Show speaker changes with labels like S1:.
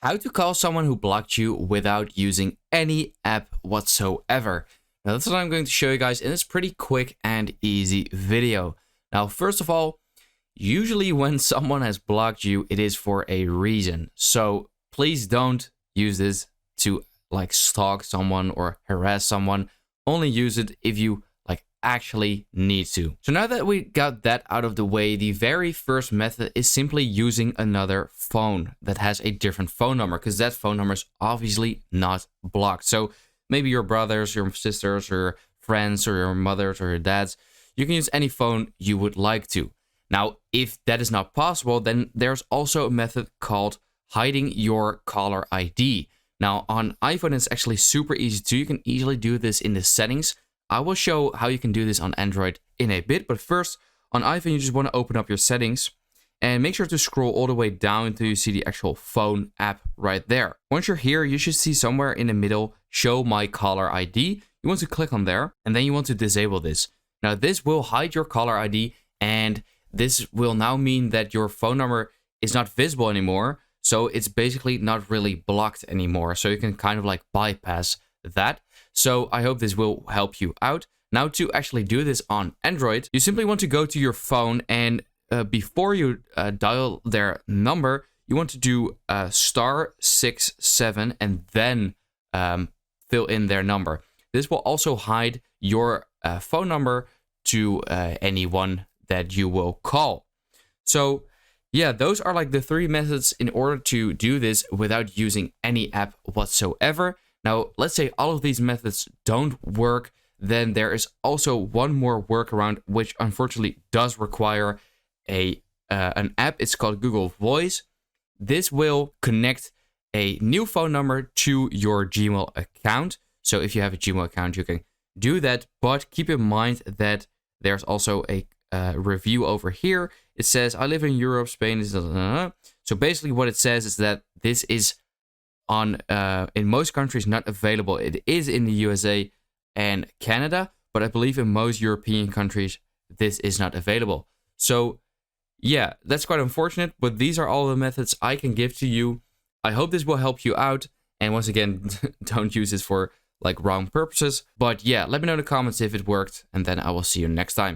S1: How to call someone who blocked you without using any app whatsoever. Now that's what I'm going to show you guys in this pretty quick and easy video. Now, first of all, usually when someone has blocked you, it is for a reason. So please don't use this to like stalk someone or harass someone. Only use it if you actually need to. So now that we got that out of the way, the very first method is simply using another phone that has a different phone number, because that phone number is obviously not blocked. So maybe your brothers, your sisters, or friends, or your mothers, or your dads. You can use any phone you would like to. Now, if that is not possible, then there's also a method called hiding your caller ID. Now, on iPhone, it's actually super easy too. You can easily do this in the settings. I will show how you can do this on Android in a bit, but first, on iPhone, you just want to open up your settings and make sure to scroll all the way down until you see the actual phone app right there. Once you're here, you should see somewhere in the middle, show my caller ID. You want to click on there, and then you want to disable this. Now, this will hide your caller ID, and this will now mean that your phone number is not visible anymore, so it's basically not really blocked anymore, so you can kind of like bypass that. So I hope this will help you out. Now, to actually do this on Android, you simply want to go to your phone, and before you dial their number, you want to do *67 and then fill in their number. This will also hide your phone number to anyone that you will call. So yeah, those are like the three methods in order to do this without using any app whatsoever. Now, let's say all of these methods don't work, then there is also one more workaround, which unfortunately does require an app. It's called Google Voice. This will connect a new phone number to your Gmail account. So if you have a Gmail account, you can do that, but keep in mind that there's also a review over here. It says, I live in Europe, Spain. So basically what it says is that this is in most countries not available. It is in the USA and Canada, but I believe in most European countries this is not available. So yeah, that's quite unfortunate, but these are all the methods I can give to you. I hope this will help you out, and once again, don't use this for like wrong purposes. But yeah, let me know in the comments if it worked, and then I will see you next time.